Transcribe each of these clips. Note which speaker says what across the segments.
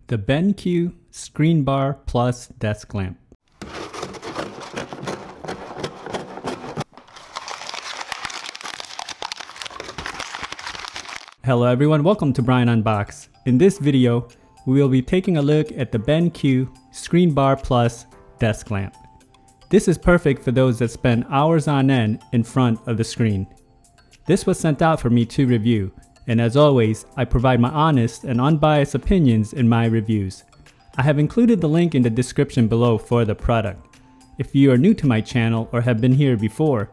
Speaker 1: The BenQ Screen Bar Plus desk lamp. Hello everyone, welcome to Brian Unboxed. In this video, we will be taking a look at the BenQ Screen Bar Plus desk lamp. This is perfect for those that spend hours on end in front of the screen. This was sent out for me to review, and as always, I provide my honest and unbiased opinions in my reviews. I have included the link in the description below for the product. If you are new to my channel or have been here before,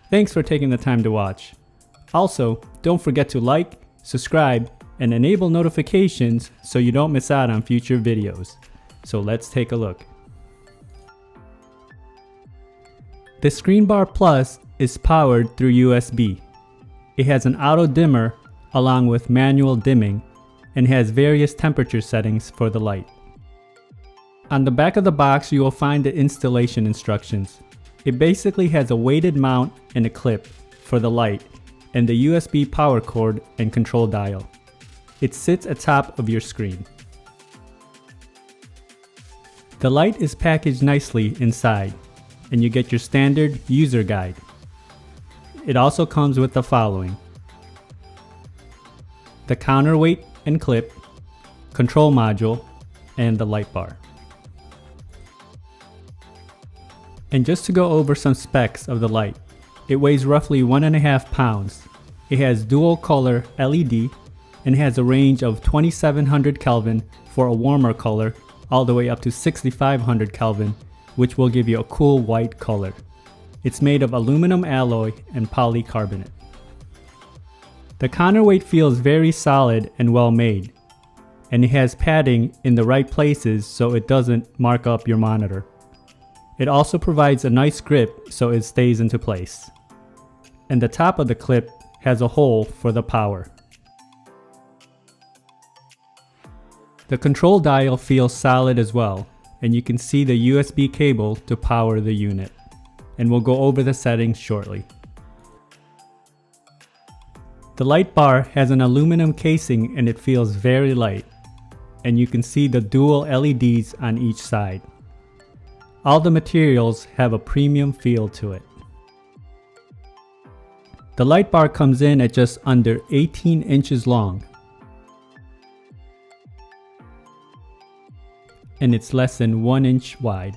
Speaker 1: thanks for taking the time to watch. Also, don't forget to like, subscribe, and enable notifications so you don't miss out on future videos. So let's take a look. The Screen Bar Plus is powered through USB. It has an auto dimmer along with manual dimming and has various temperature settings for the light. On the back of the box, you will find the installation instructions. It basically has a weighted mount and a clip for the light and the USB power cord and control dial. It sits atop of your screen. The light is packaged nicely inside, and you get your standard user guide. It also comes with the following: the counterweight and clip, control module, and the light bar. And just to go over some specs of the light, it weighs roughly 1.5 pounds. It has dual color LED and has a range of 2700 Kelvin for a warmer color all the way up to 6500 Kelvin, which will give you a cool white color. It's made of aluminum alloy and polycarbonate. The counterweight feels very solid and well made, and it has padding in the right places so it doesn't mark up your monitor. It also provides a nice grip so it stays into place. And the top of the clip has a hole for the power. The control dial feels solid as well, and you can see the USB cable to power the unit. And we'll go over the settings shortly. The light bar has an aluminum casing and it feels very light, and you can see the dual LEDs on each side. All the materials have a premium feel to it. The light bar comes in at just under 18 inches long, and it's less than 1 inch wide.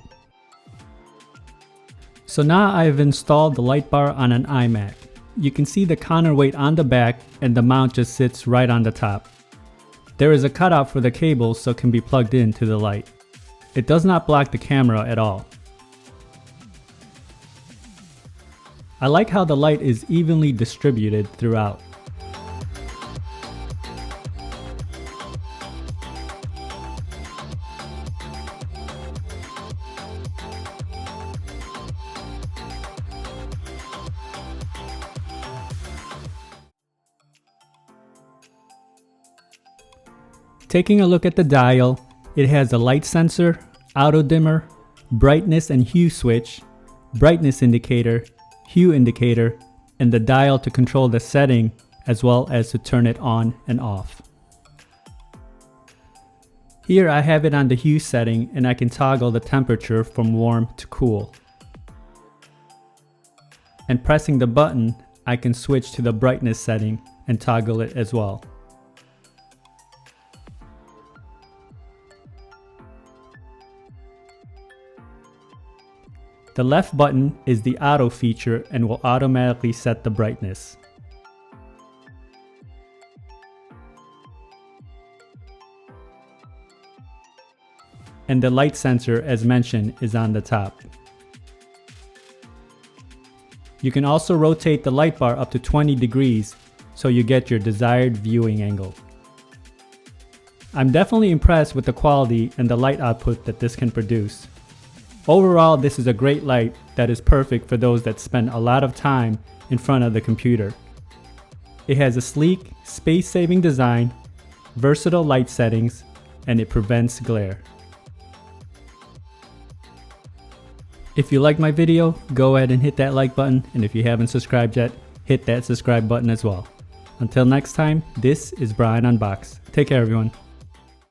Speaker 1: So now I've installed the light bar on an iMac. You can see the counterweight on the back and the mount just sits right on the top. There is a cutout for the cable so it can be plugged into the light. It does not block the camera at all. I like how the light is evenly distributed throughout. Taking a look at the dial, it has a light sensor, auto dimmer, brightness and hue switch, brightness indicator, hue indicator, and the dial to control the setting as well as to turn it on and off. Here I have it on the hue setting and I can toggle the temperature from warm to cool. And pressing the button, I can switch to the brightness setting and toggle it as well. The left button is the auto feature and will automatically set the brightness. And the light sensor, as mentioned, is on the top. You can also rotate the light bar up to 20 degrees so you get your desired viewing angle. I'm definitely impressed with the quality and the light output that this can produce. Overall, this is a great light that is perfect for those that spend a lot of time in front of the computer. It has a sleek, space-saving design, versatile light settings, and it prevents glare. If you like my video, go ahead and hit that like button, and if you haven't subscribed yet, hit that subscribe button as well. Until next time, this is Brian Unboxed. Take care everyone.